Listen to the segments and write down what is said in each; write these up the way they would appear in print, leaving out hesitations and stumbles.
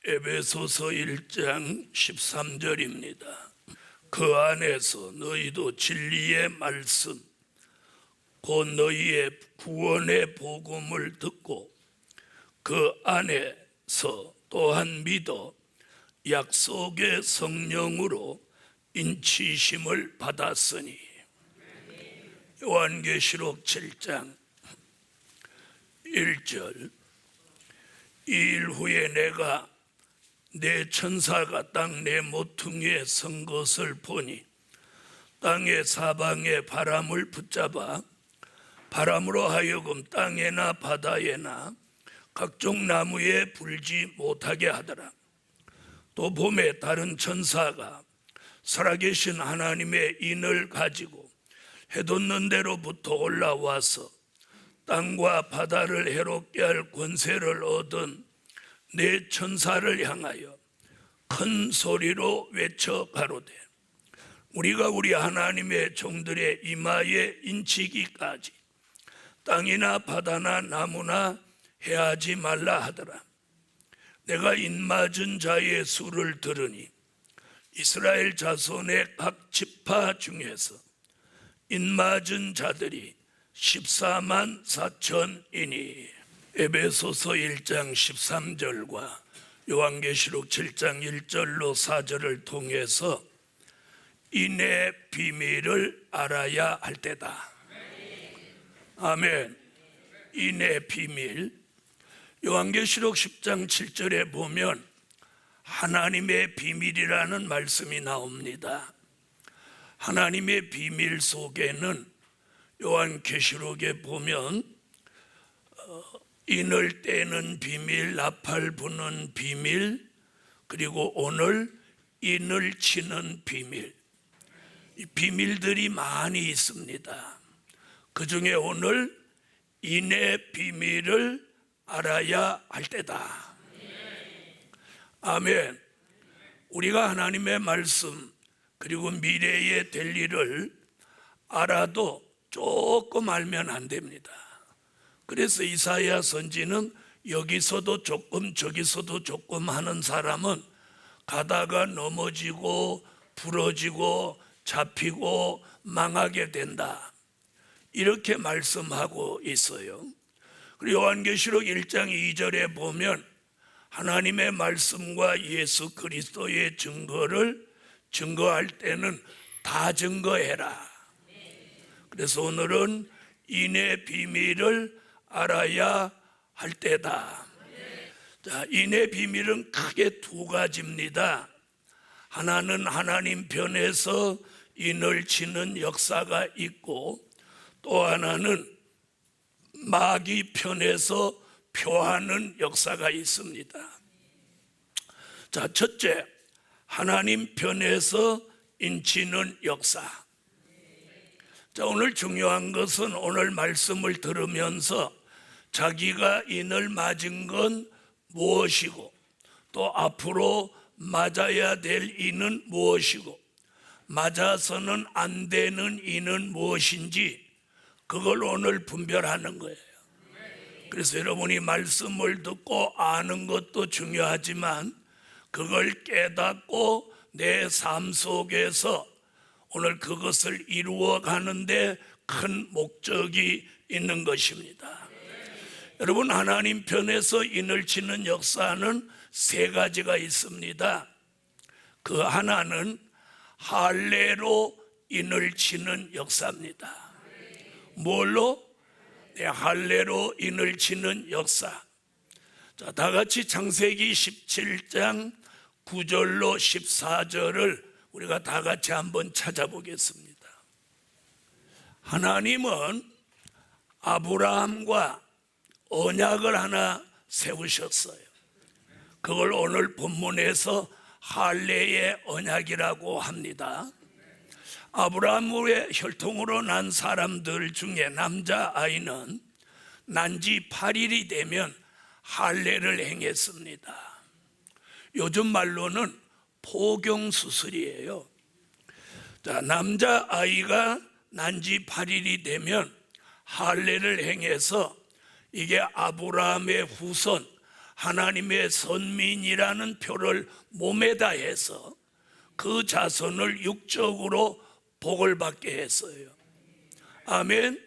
에베소서 1장 13절입니다. 그 안에서 너희도 진리의 말씀 곧 너희의 구원의 복음을 듣고 그 안에서 또한 믿어 약속의 성령으로 인치심을 받았으니. 요한계시록 7장 1절. 이 일 후에 내가 내 천사가 땅 내 모퉁이에 선 것을 보니 땅의 사방에 바람을 붙잡아 바람으로 하여금 땅에나 바다에나 각종 나무에 불지 못하게 하더라. 또 봄에 다른 천사가 살아계신 하나님의 인을 가지고 해돋는 데로부터 올라와서 땅과 바다를 해롭게 할 권세를 얻은 내 천사를 향하여 큰 소리로 외쳐 가로되 우리가 우리 하나님의 종들의 이마에 인치기까지 땅이나 바다나 나무나 해하지 말라 하더라. 내가 인맞은 자의 수를 들으니 이스라엘 자손의 각 지파 중에서 인맞은 자들이 14만 4천이니. 에베소서 1장 13절과 요한계시록 7장 1절로 4절을 통해서 인의 비밀을 알아야 할 때다. 아멘. 인의 비밀. 요한계시록 10장 7절에 보면 하나님의 비밀이라는 말씀이 나옵니다. 하나님의 비밀 속에는 요한계시록에 보면 인을 떼는 비밀, 나팔 부는 비밀, 그리고 오늘 인을 치는 비밀, 이 비밀들이 많이 있습니다. 그 중에 오늘 인의 비밀을 알아야 할 때다. 아멘. 우리가 하나님의 말씀 그리고 미래에 될 일을 알아도 조금 알면 안 됩니다. 그래서 이사야 선지는 여기서도 조금 저기서도 조금 하는 사람은 가다가 넘어지고 부러지고 잡히고 망하게 된다, 이렇게 말씀하고 있어요. 그리고 요한계시록 1장 2절에 보면 하나님의 말씀과 예수 그리스도의 증거를 증거할 때는 다 증거해라. 그래서 오늘은 인의 비밀을 알아야 할 때다. 자, 인의 비밀은 크게 두 가지입니다. 하나는 하나님 편에서 인을 치는 역사가 있고, 또 하나는 마귀 편에서 표하는 역사가 있습니다. 자, 첫째, 하나님 편에서 인치는 역사. 자, 오늘 중요한 것은 오늘 말씀을 들으면서 자기가 인을 맞은 건 무엇이고, 또 앞으로 맞아야 될 인은 무엇이고, 맞아서는 안 되는 인은 무엇인지 그걸 오늘 분별하는 거예요. 그래서 여러분이 말씀을 듣고 아는 것도 중요하지만 그걸 깨닫고 내 삶 속에서 오늘 그것을 이루어 가는데 큰 목적이 있는 것입니다. 여러분, 하나님 편에서 인을 치는 역사는 세 가지가 있습니다. 그 하나는 할례로 인을 치는 역사입니다. 뭘로? 네, 할례로 인을 치는 역사. 자, 다 같이 창세기 17장 9절로 14절을 우리가 다 같이 한번 찾아보겠습니다. 하나님은 아브라함과 언약을 하나 세우셨어요. 그걸 오늘 본문에서 할례의 언약이라고 합니다. 아브라함의 혈통으로 난 사람들 중에 남자아이는 난지 8일이 되면 할례를 행했습니다. 요즘 말로는 포경수술이에요. 자, 남자아이가 난지 8일이 되면 할례를 행해서 이게 아브라함의 후손 하나님의 선민이라는 표를 몸에다 해서 그 자손을 육적으로 복을 받게 했어요. 아멘.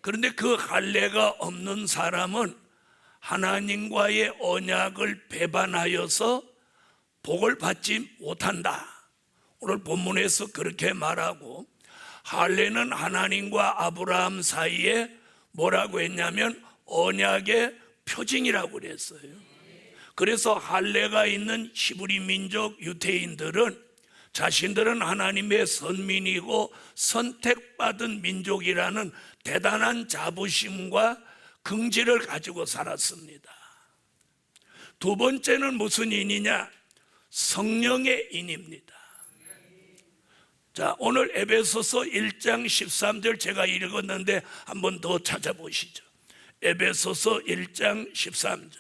그런데 그 할례가 없는 사람은 하나님과의 언약을 배반하여서 복을 받지 못한다. 오늘 본문에서 그렇게 말하고, 할례는 하나님과 아브라함 사이에 뭐라고 했냐면 언약의 표징이라고 그랬어요. 그래서 할례가 있는 히브리 민족 유대인들은 자신들은 하나님의 선민이고 선택받은 민족이라는 대단한 자부심과 긍지를 가지고 살았습니다. 두 번째는 무슨 인이냐? 성령의 인입니다. 자, 오늘 에베소서 1장 13절 제가 읽었는데 한 번 더 찾아보시죠. 에베소서 1장 13절.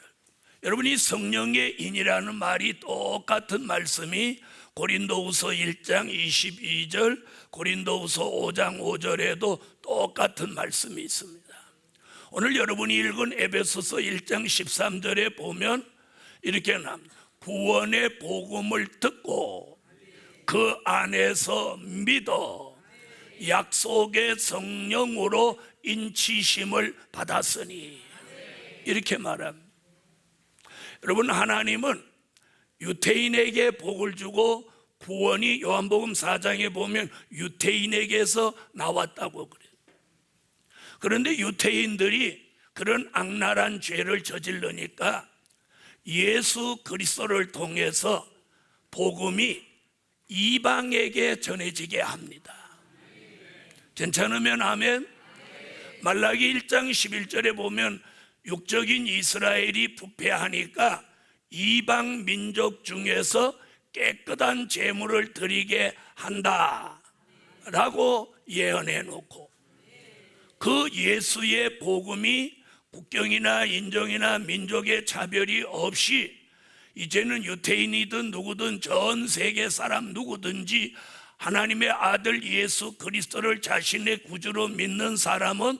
여러분, 이 성령의 인이라는 말이 똑같은 말씀이 고린도후서 1장 22절, 고린도후서 5장 5절에도 똑같은 말씀이 있습니다. 오늘 여러분이 읽은 에베소서 1장 13절에 보면 이렇게 나옵니다. 구원의 복음을 듣고 그 안에서 믿어 약속의 성령으로 인치심을 받았으니, 이렇게 말합니다. 여러분, 하나님은 유대인에게 복을 주고 구원이 요한복음 4장에 보면 유대인에게서 나왔다고 그래요. 그런데 유대인들이 그런 악랄한 죄를 저질르니까 예수 그리스도를 통해서 복음이 이방에게 전해지게 합니다. 괜찮으면 아멘. 말라기 1장 11절에 보면 육적인 이스라엘이 부패하니까 이방 민족 중에서 깨끗한 제물을 드리게 한다 라고 예언해 놓고, 그 예수의 복음이 국경이나 인종이나 민족의 차별이 없이 이제는 유대인이든 누구든 전 세계 사람 누구든지 하나님의 아들 예수 그리스도를 자신의 구주로 믿는 사람은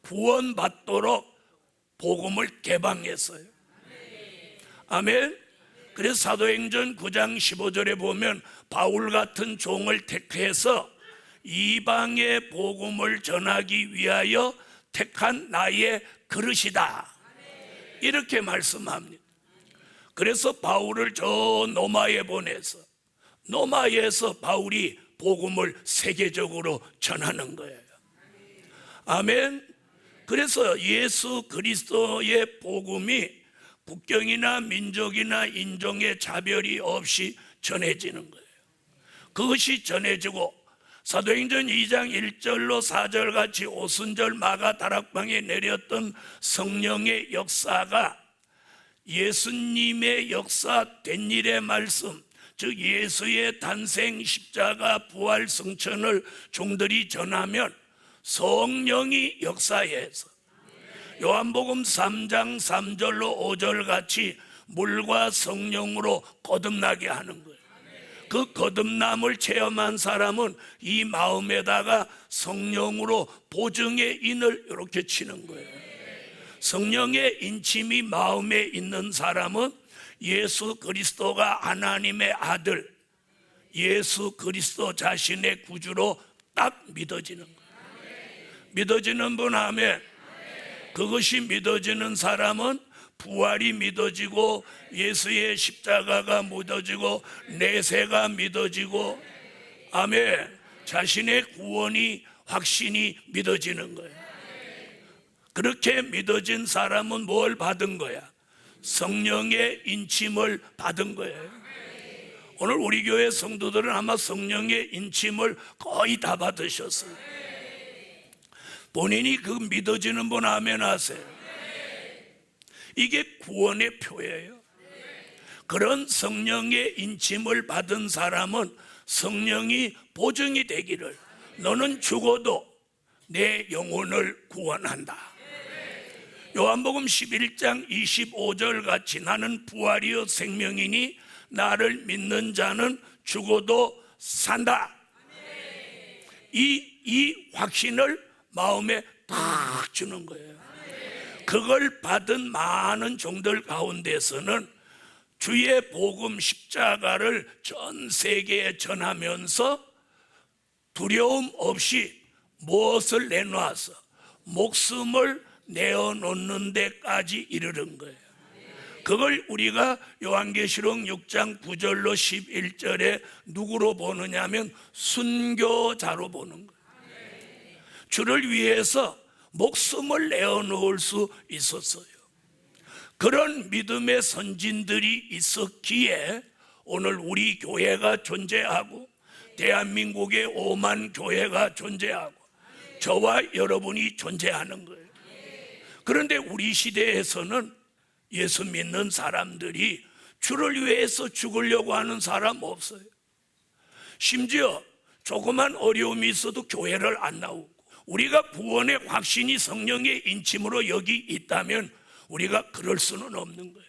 구원받도록 복음을 개방했어요. 아멘. 그래서 사도행전 9장 15절에 보면 바울 같은 종을 택해서 이방의 복음을 전하기 위하여 택한 나의 그릇이다, 이렇게 말씀합니다. 그래서 바울을 저 노마에 보내서 노마에서 바울이 복음을 세계적으로 전하는 거예요. 아멘. 그래서 예수 그리스도의 복음이 국경이나 민족이나 인종의 차별이 없이 전해지는 거예요. 그것이 전해지고 사도행전 2장 1절로 4절 같이 오순절 마가 다락방에 내렸던 성령의 역사가 예수님의 역사 된 일의 말씀, 즉 예수의 탄생, 십자가, 부활, 승천을 종들이 전하면 성령이 역사해서 요한복음 3장 3절로 5절 같이 물과 성령으로 거듭나게 하는 거예요. 그 거듭남을 체험한 사람은 이 마음에다가 성령으로 보증의 인을 이렇게 치는 거예요. 성령의 인침이 마음에 있는 사람은 예수 그리스도가 하나님의 아들, 예수 그리스도 자신의 구주로 딱 믿어지는 거예요. 믿어지는 분 아멘. 그것이 믿어지는 사람은 부활이 믿어지고 예수의 십자가가 믿어지고 내세가 믿어지고, 아멘, 자신의 구원이 확신이 믿어지는 거예요. 그렇게 믿어진 사람은 뭘 받은 거야? 성령의 인침을 받은 거예요. 오늘 우리 교회 성도들은 아마 성령의 인침을 거의 다 받으셨어요. 본인이 그 믿어지는 분 아멘 하세요. 이게 구원의 표예요. 그런 성령의 인침을 받은 사람은 성령이 보증이 되기를, 너는 죽어도 내 영혼을 구원한다. 요한복음 11장 25절 같이 나는 부활이요 생명이니 나를 믿는 자는 죽어도 산다. 이 확신을 마음에 딱 주는 거예요. 그걸 받은 많은 종들 가운데서는 주의 복음 십자가를 전 세계에 전하면서 두려움 없이 무엇을 내놓아서 목숨을 내어놓는 데까지 이르는 거예요. 그걸 우리가 요한계시록 6장 9절로 11절에 누구로 보느냐 하면 순교자로 보는 거예요. 주를 위해서 목숨을 내어놓을 수 있었어요. 그런 믿음의 선진들이 있었기에 오늘 우리 교회가 존재하고 대한민국의 5만 교회가 존재하고 저와 여러분이 존재하는 거예요. 그런데 우리 시대에서는 예수 믿는 사람들이 주를 위해서 죽으려고 하는 사람 없어요. 심지어 조그만 어려움이 있어도 교회를 안 나오고, 우리가 구원의 확신이 성령의 인침으로 여기 있다면 우리가 그럴 수는 없는 거예요.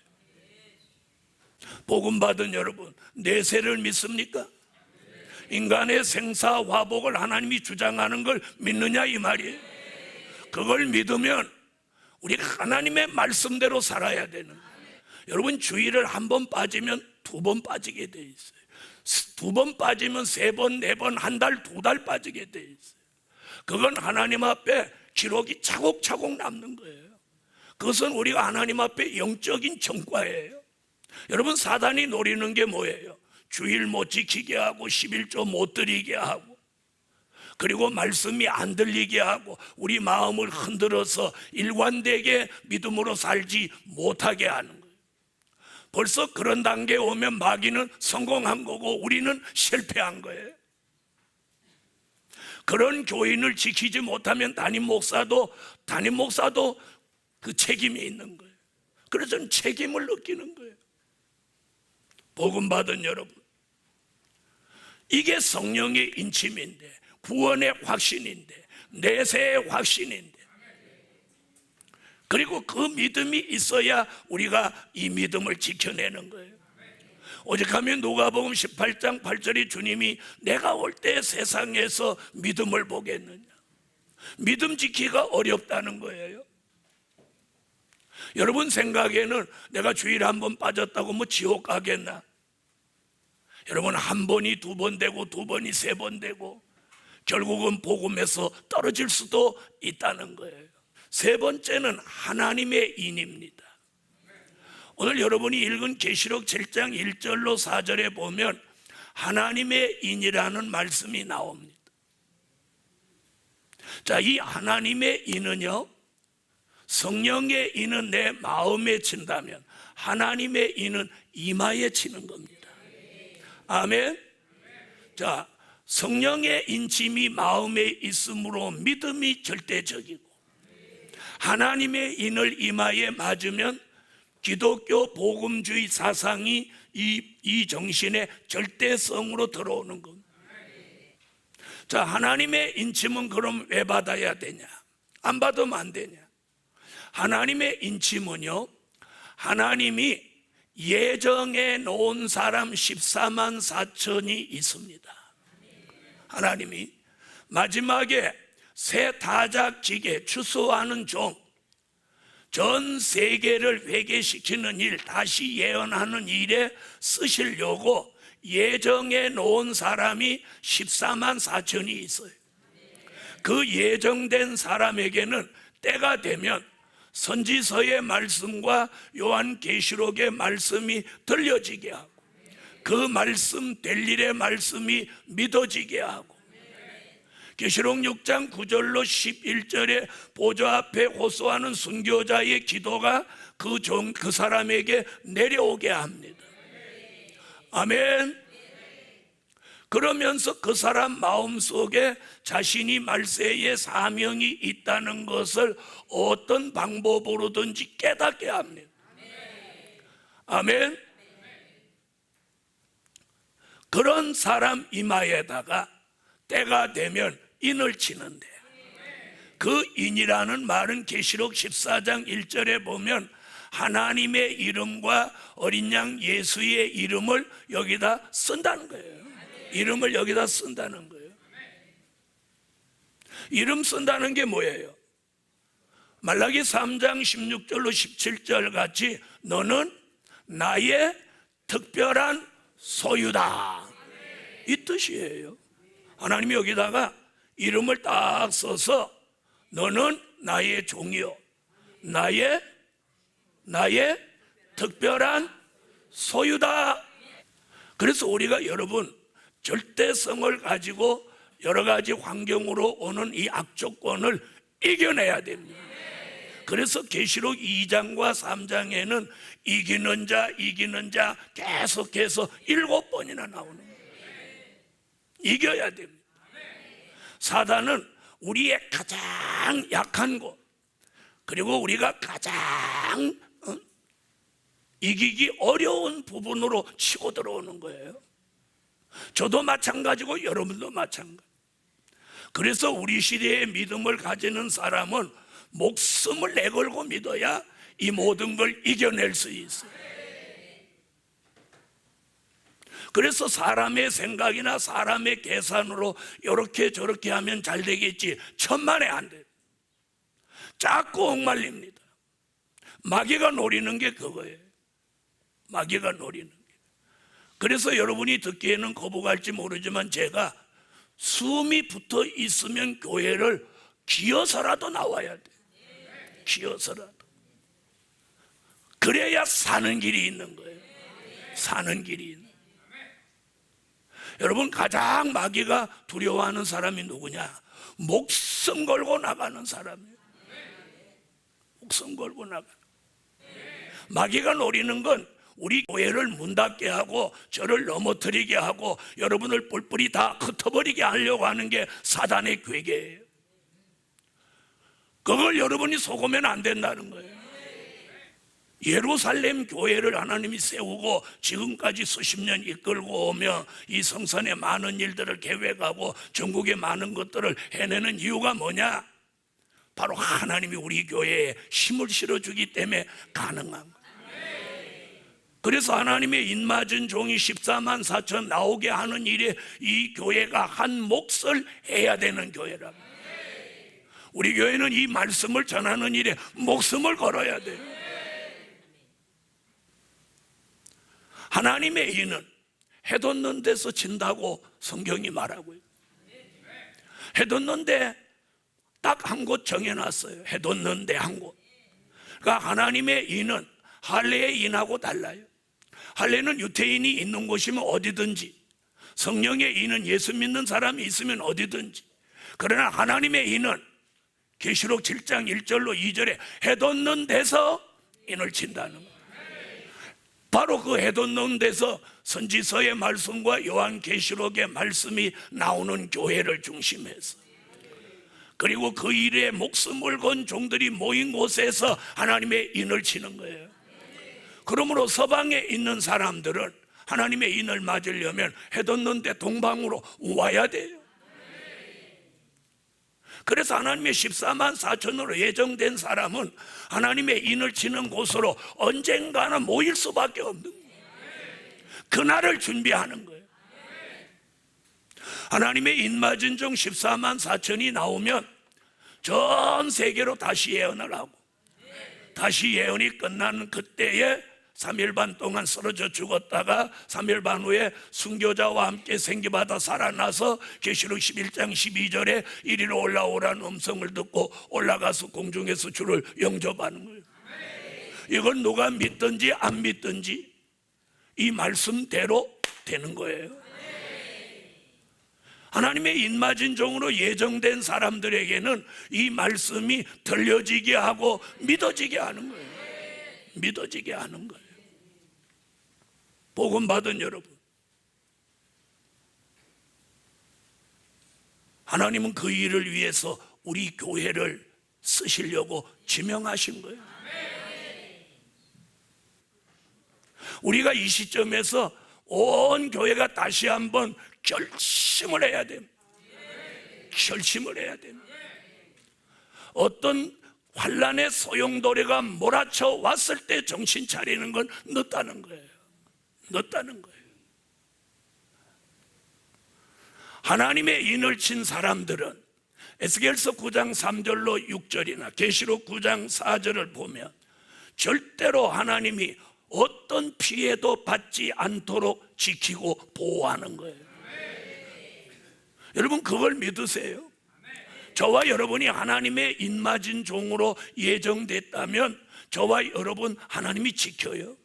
복음 받은 여러분, 내세를 믿습니까? 인간의 생사화복을 하나님이 주장하는 걸 믿느냐 이 말이에요. 그걸 믿으면 우리가 하나님의 말씀대로 살아야 되는 거예요. 여러분, 주일을 한 번 빠지면 2번 빠지게 돼 있어요. 2번 빠지면 3번, 4번, 한 달, 2달 빠지게 돼 있어요. 그건 하나님 앞에 기록이 차곡차곡 남는 거예요. 그것은 우리가 하나님 앞에 영적인 성과예요. 여러분, 사단이 노리는 게 뭐예요? 주일 못 지키게 하고 11조 못 드리게 하고, 그리고 말씀이 안 들리게 하고 우리 마음을 흔들어서 일관되게 믿음으로 살지 못하게 하는 거예요. 벌써 그런 단계에 오면 마귀는 성공한 거고 우리는 실패한 거예요. 그런 교인을 지키지 못하면 담임 목사도 그 책임이 있는 거예요. 그래서 저는 책임을 느끼는 거예요. 복음 받은 여러분, 이게 성령의 인침인데, 구원의 확신인데, 내세의 확신인데, 그리고 그 믿음이 있어야 우리가 이 믿음을 지켜내는 거예요. 오직하면 누가복음 18장 8절에 주님이 내가 올 때 세상에서 믿음을 보겠느냐. 믿음 지키기가 어렵다는 거예요. 여러분 생각에는 내가 주일에 한 번 빠졌다고 뭐 지옥 가겠나? 여러분, 한 번이 2번 되고 2번이 3번 되고 결국은 복음에서 떨어질 수도 있다는 거예요. 3번째는 하나님의 인입니다. 오늘 여러분이 읽은 계시록 7장 1절로 4절에 보면 하나님의 인이라는 말씀이 나옵니다. 자, 이 하나님의 인은요, 성령의 인은 내 마음에 친다면 하나님의 인은 이마에 치는 겁니다. 아멘. 자, 성령의 인침이 마음에 있으므로 믿음이 절대적이고, 하나님의 인을 이마에 맞으면 기독교 복음주의 사상이 이 정신의 절대성으로 들어오는 겁니다. 자, 하나님의 인침은 그럼 왜 받아야 되냐? 안 받으면 안 되냐? 하나님의 인침은요, 하나님이 예정해 놓은 사람 14만 4천이 있습니다. 하나님이 마지막에 새 타작지게 추수하는 종, 전 세계를 회개시키는 일, 다시 예언하는 일에 쓰시려고 예정해 놓은 사람이 14만 4천이 있어요. 그 예정된 사람에게는 때가 되면 선지서의 말씀과 요한계시록의 말씀이 들려지게 하고, 그 말씀 될 일의 말씀이 믿어지게 하고, 계시록 6장 9절로 11절에 보좌 앞에 호소하는 순교자의 기도가 그 사람에게 내려오게 합니다. 아멘. 그러면서 그 사람 마음속에 자신이 말세의 사명이 있다는 것을 어떤 방법으로든지 깨닫게 합니다. 아멘. 그런 사람 이마에다가 때가 되면 인을 치는데, 그 인이라는 말은 계시록 14장 1절에 보면 하나님의 이름과 어린 양 예수의 이름을 여기다 쓴다는 거예요. 이름을 여기다 쓴다는 거예요. 이름 쓴다는 게 뭐예요? 말라기 3장 16절로 17절 같이 너는 나의 특별한 소유다, 이 뜻이에요. 하나님이 여기다가 이름을 딱 써서 너는 나의 종이요 나의 특별한 소유다. 그래서 우리가 여러분 절대성을 가지고 여러 가지 환경으로 오는 이 악조건을 이겨내야 됩니다. 그래서 계시록 2장과 3장에는 이기는 자 계속해서 7번이나 나오는 거예요. 이겨야 됩니다. 사단은 우리의 가장 약한 곳, 그리고 우리가 가장 이기기 어려운 부분으로 치고 들어오는 거예요. 저도 마찬가지고 여러분도 마찬가지. 그래서 우리 시대의 믿음을 가지는 사람은 목숨을 내걸고 믿어야 이 모든 걸 이겨낼 수 있어요. 그래서 사람의 생각이나 사람의 계산으로 이렇게 저렇게 하면 잘 되겠지, 천만에 안 돼요. 자꾸 옥말립니다. 마귀가 노리는 게 그거예요. 마귀가 노리는 게. 그래서 여러분이 듣기에는 거북할지 모르지만 제가 숨이 붙어 있으면 교회를 기어서라도 나와야 돼. 기어서라도. 그래야 사는 길이 있는 거예요. 사는 길이 있는 거예요. 여러분, 가장 마귀가 두려워하는 사람이 누구냐? 목숨 걸고 나가는 사람이에요. 목숨 걸고 나가는. 마귀가 노리는 건 우리 교회를 문 닫게 하고 저를 넘어뜨리게 하고 여러분을 뿔뿔이 다 흩어버리게 하려고 하는 게 사단의 괴계예요. 그걸 여러분이 속으면 안 된다는 거예요. 예루살렘 교회를 하나님이 세우고 지금까지 수십 년 이끌고 오며 이 성산에 많은 일들을 계획하고 전국에 많은 것들을 해내는 이유가 뭐냐? 바로 하나님이 우리 교회에 힘을 실어주기 때문에 가능한 거예요. 그래서 하나님의 인맞은 종이 14만 4천 나오게 하는 일에 이 교회가 한 몫을 해야 되는 교회라고. 우리 교회는 이 말씀을 전하는 일에 목숨을 걸어야 돼요. 하나님의 이는 해돋는 데서 진다고 성경이 말하고요. 해돋는 데 딱 한 곳 정해놨어요. 해돋는 데 한 곳. 그러니까 하나님의 이는 할례의 인하고 달라요. 할례는 유태인이 있는 곳이면 어디든지, 성령의 인은 예수 믿는 사람이 있으면 어디든지. 그러나 하나님의 인은 계시록 7장 1절로 2절에 해돋는 데서 인을 친다는 거예요. 바로 그 해돋는 데서 선지서의 말씀과 요한계시록의 말씀이 나오는 교회를 중심해서, 그리고 그 일에 목숨을 건 종들이 모인 곳에서 하나님의 인을 치는 거예요. 그러므로 서방에 있는 사람들은 하나님의 인을 맞으려면 해돋는 데 동방으로 와야 돼요. 그래서 하나님의 14만 4천으로 예정된 사람은 하나님의 인을 치는 곳으로 언젠가는 모일 수밖에 없는 거예요. 그날을 준비하는 거예요. 하나님의 인 맞은 종 14만 4천이 나오면 전 세계로 다시 예언을 하고, 다시 예언이 끝나는 그때에 3일 반 동안 쓰러져 죽었다가 3일 반 후에 순교자와 함께 생기받아 살아나서 계시록 11장 12절에 이리로 올라오라는 음성을 듣고 올라가서 공중에서 주를 영접하는 거예요. 이건 누가 믿든지 안 믿든지 이 말씀대로 되는 거예요. 하나님의 인맞은 종으로 예정된 사람들에게는 이 말씀이 들려지게 하고 믿어지게 하는 거예요. 믿어지게 하는 거예요. 복음 받은 여러분, 하나님은 그 일을 위해서 우리 교회를 쓰시려고 지명하신 거예요. 우리가 이 시점에서 온 교회가 다시 한번 결심을 해야 됩니다. 결심을 해야 됩니다. 어떤 환란의 소용돌이가 몰아쳐 왔을 때 정신 차리는 건 늦다는 거예요. 늦다는 거예요. 하나님의 인을 친 사람들은 에스겔서 9장 3절로 6절이나 계시록 9장 4절을 보면 절대로 하나님이 어떤 피해도 받지 않도록 지키고 보호하는 거예요. 여러분 그걸 믿으세요. 저와 여러분이 하나님의 인맞은 종으로 예정됐다면 저와 여러분 하나님이 지켜요.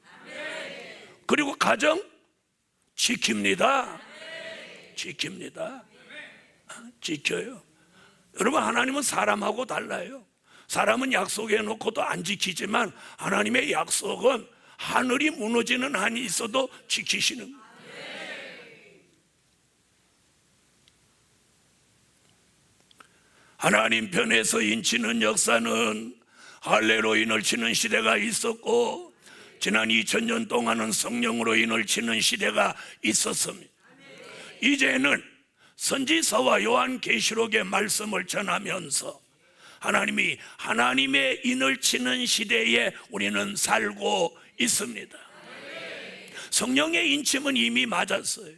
그리고 가정 지킵니다. 지킵니다. 지켜요. 여러분 하나님은 사람하고 달라요. 사람은 약속해 놓고도 안 지키지만 하나님의 약속은 하늘이 무너지는 한이 있어도 지키시는 거예요. 하나님 편에서 인치는 역사는 할례로 인을 치는 시대가 있었고 지난 2000년 동안은 성령으로 인을 치는 시대가 있었습니다. 이제는 선지서와 요한계시록의 말씀을 전하면서 하나님이 하나님의 인을 치는 시대에 우리는 살고 있습니다. 성령의 인침은 이미 맞았어요.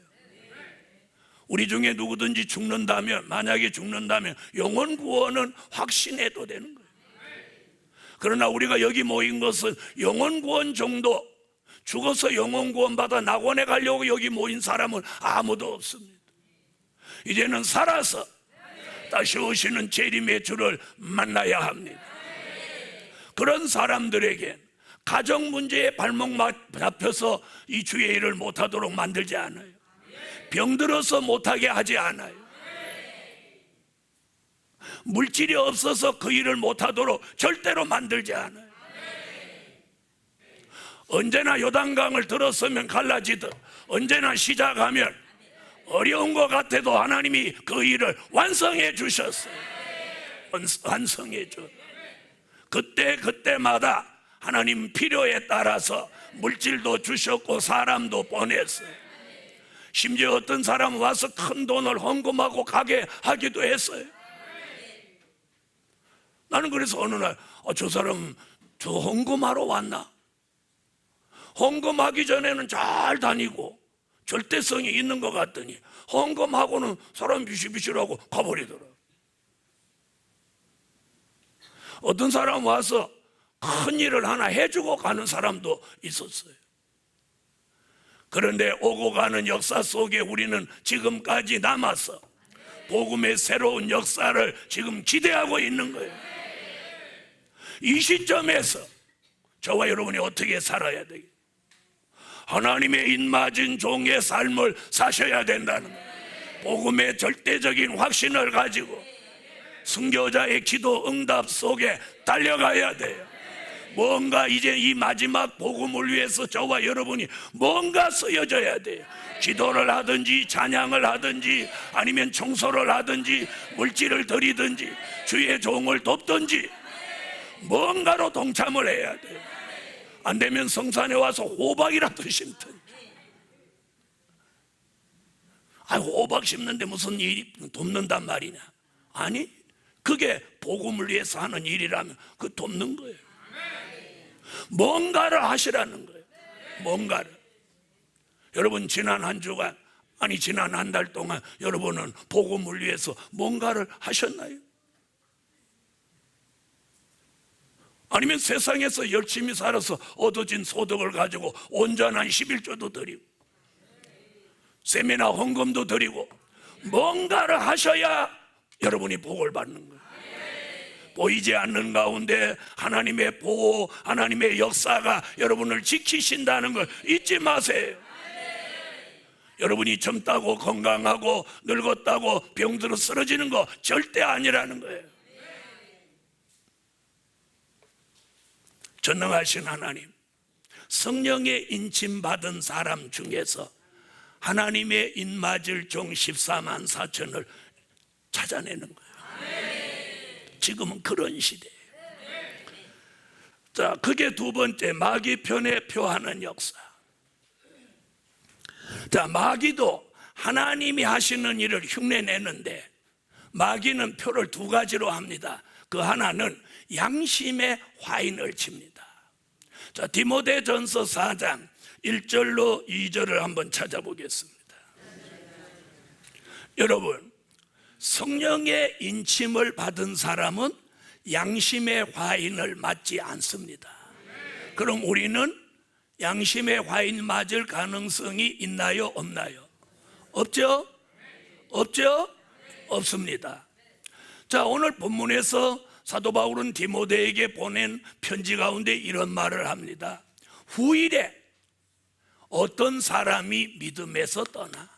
우리 중에 누구든지 죽는다면, 만약에 죽는다면 영혼 구원은 확신해도 되는 거예요. 그러나 우리가 여기 모인 것은 영혼 구원 정도, 죽어서 영혼 구원 받아 낙원에 가려고 여기 모인 사람은 아무도 없습니다. 이제는 살아서 다시 오시는 재림의 주를 만나야 합니다. 그런 사람들에게 가정 문제에 발목 잡혀서 이 주의 일을 못하도록 만들지 않아요. 병들어서 못하게 하지 않아요. 물질이 없어서 그 일을 못하도록 절대로 만들지 않아요. 언제나 요단강을 들었으면 갈라지듯 언제나 시작하면 어려운 것 같아도 하나님이 그 일을 완성해 주셨어요. 완성해 줘. 그때마다 하나님 필요에 따라서 물질도 주셨고 사람도 보냈어요. 심지어 어떤 사람은 와서 큰 돈을 헌금하고 가게 하기도 했어요. 나는 그래서 어느 날 저 사람 저 헌금하러 왔나? 헌금하기 전에는 잘 다니고 절대성이 있는 것 같더니 헌금하고는 사람 비실비실하고 가버리더라. 어떤 사람 와서 큰 일을 하나 해주고 가는 사람도 있었어요. 그런데 오고 가는 역사 속에 우리는 지금까지 남아서 복음의 새로운 역사를 지금 기대하고 있는 거예요. 이 시점에서 저와 여러분이 어떻게 살아야 되겠어요? 하나님의 인맞은 종의 삶을 사셔야 된다는 거예요. 복음의 절대적인 확신을 가지고 순교자의 기도 응답 속에 달려가야 돼요. 뭔가 이제 이 마지막 복음을 위해서 저와 여러분이 뭔가 쓰여져야 돼요. 기도를 하든지 찬양을 하든지 아니면 청소를 하든지 물질을 드리든지 주의 종을 돕든지 뭔가로 동참을 해야 돼요. 안 되면 성산에 와서 호박이라도 심든지. 호박 심는데 무슨 일이 돕는단 말이냐? 아니, 그게 복음을 위해서 하는 일이라면 그 돕는 거예요. 뭔가를 하시라는 거예요. 뭔가를. 여러분 지난 한 주간, 아니 지난 한 달 동안 여러분은 복음을 위해서 뭔가를 하셨나요? 아니면 세상에서 열심히 살아서 얻어진 소득을 가지고 온전한 11조도 드리고 세미나 헌금도 드리고 뭔가를 하셔야 여러분이 복을 받는 거예요. 보이지 않는 가운데 하나님의 보호, 하나님의 역사가 여러분을 지키신다는 걸 잊지 마세요. 여러분이 젊다고 건강하고 늙었다고 병들어 쓰러지는 거 절대 아니라는 거예요. 전능하신 하나님, 성령의 인침받은 사람 중에서 하나님의 인맞을 종 14만 4천을 찾아내는 거예요. 지금은 그런 시대예요. 자, 그게 두 번째, 마귀 편에 표하는 역사. 자, 마귀도 하나님이 하시는 일을 흉내내는데 마귀는 표를 두 가지로 합니다. 그 하나는 양심의 화인을 칩니다. 자, 디모데전서 4장 1절로 2절을 한번 찾아보겠습니다. 여러분, 성령의 인침을 받은 사람은 양심의 화인을 맞지 않습니다. 그럼 우리는 양심의 화인 맞을 가능성이 있나요? 없나요? 없죠? 없죠? 없습니다. 자, 오늘 본문에서 사도 바울은 디모데에게 보낸 편지 가운데 이런 말을 합니다. 후일에 어떤 사람이 믿음에서 떠나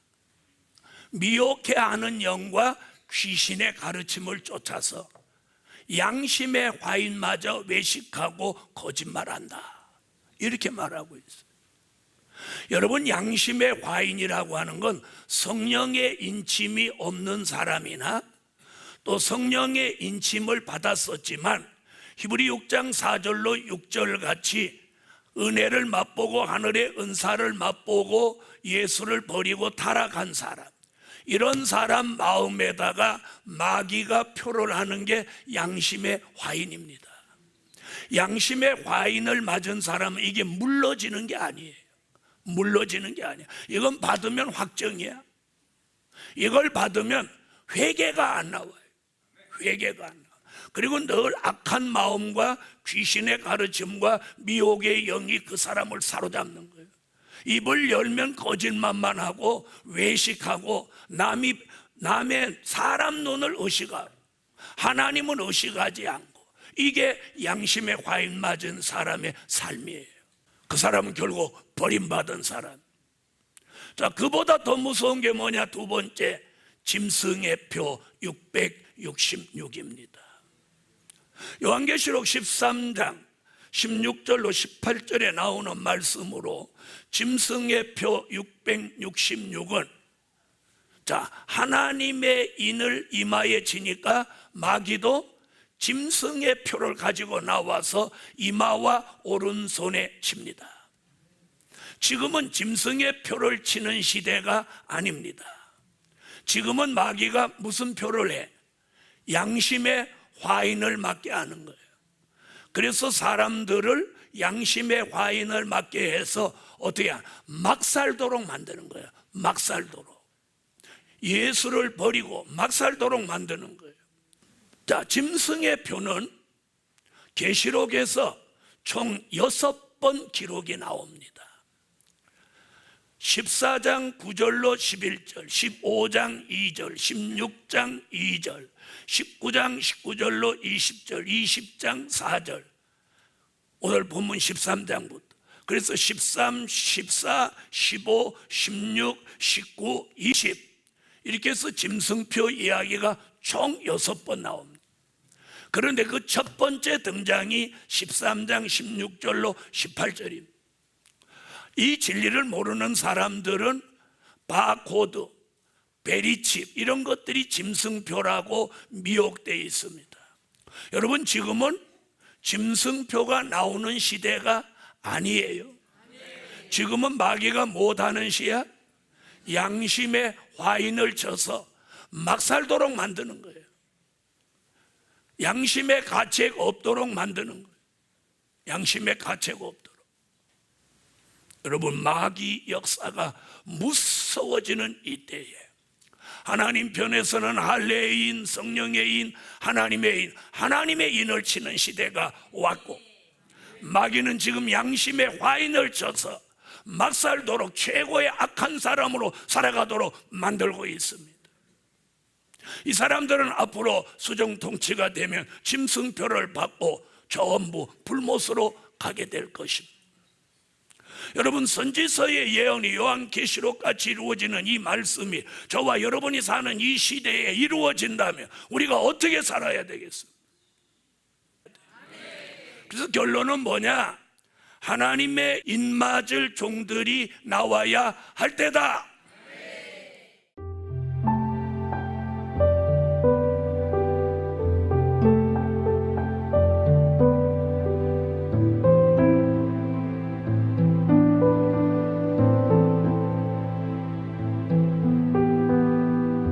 미혹해하는 영과 귀신의 가르침을 쫓아서 양심의 화인마저 외식하고 거짓말한다, 이렇게 말하고 있어요. 여러분, 양심의 화인이라고 하는 건 성령의 인침이 없는 사람이나 또 성령의 인침을 받았었지만 히브리 6장 4절로 6절 같이 은혜를 맛보고 하늘의 은사를 맛보고 예수를 버리고 타락한 사람, 이런 사람 마음에다가 마귀가 표를 하는 게 양심의 화인입니다. 양심의 화인을 맞은 사람은 이게 물러지는 게 아니에요. 물러지는 게 아니야. 이건 받으면 확정이야. 이걸 받으면 회개가 안 나와요. 회개가 안 나와. 그리고 늘 악한 마음과 귀신의 가르침과 미혹의 영이 그 사람을 사로잡는 거예요. 입을 열면 거짓말만 하고 외식하고 남의 사람 눈을 의식하고 하나님은 의식하지 않고, 이게 양심의 화인 맞은 사람의 삶이에요. 그 사람은 결국 버림받은 사람. 자, 그보다 더 무서운 게 뭐냐? 두 번째, 짐승의 표 666입니다. 요한계시록 13장 16절로 18절에 나오는 말씀으로 짐승의 표 666은 자, 하나님의 인을 이마에 지니까 마귀도 짐승의 표를 가지고 나와서 이마와 오른손에 칩니다. 지금은 짐승의 표를 치는 시대가 아닙니다. 지금은 마귀가 무슨 표를 해? 양심의 화인을 맞게 하는 거예요. 그래서 사람들을 양심의 화인을 맞게 해서 어떻게 막 살도록 만드는 거예요. 막 살도록. 예수를 버리고 막 살도록 만드는 거예요. 자, 짐승의 표는 계시록에서 총 6번 기록이 나옵니다. 14장 9절로 11절, 15장 2절, 16장 2절, 19장 19절로 20절, 20장 4절, 오늘 본문 13장부터. 그래서 13, 14, 15, 16, 19, 20 이렇게 해서 짐승표 이야기가 총 6번 나옵니다. 그런데 그 첫 번째 등장이 13장 16절로 18절입니다. 이 진리를 모르는 사람들은 바코드, 베리칩 이런 것들이 짐승표라고 미혹되어 있습니다. 여러분, 지금은 짐승표가 나오는 시대가 아니에요. 지금은 마귀가 못하는 시야? 양심의 화인을 쳐서 막 살도록 만드는 거예요. 양심의 가책 없도록 만드는 거예요. 양심의 가책 없도록. 여러분, 마귀 역사가 무서워지는 이때에 하나님 편에서는 할례의 인, 성령의 인, 하나님의 인을 치는 시대가 왔고, 마귀는 지금 양심의 화인을 쳐서 막 살도록 최고의 악한 사람으로 살아가도록 만들고 있습니다. 이 사람들은 앞으로 수정 통치가 되면 짐승표를 받고 전부 불못으로 가게 될 것입니다. 여러분, 선지서의 예언이 요한계시록 같이 이루어지는 이 말씀이 저와 여러분이 사는 이 시대에 이루어진다면 우리가 어떻게 살아야 되겠습니까? 그래서 결론은 뭐냐? 하나님의 인맞을 종들이 나와야 할 때다.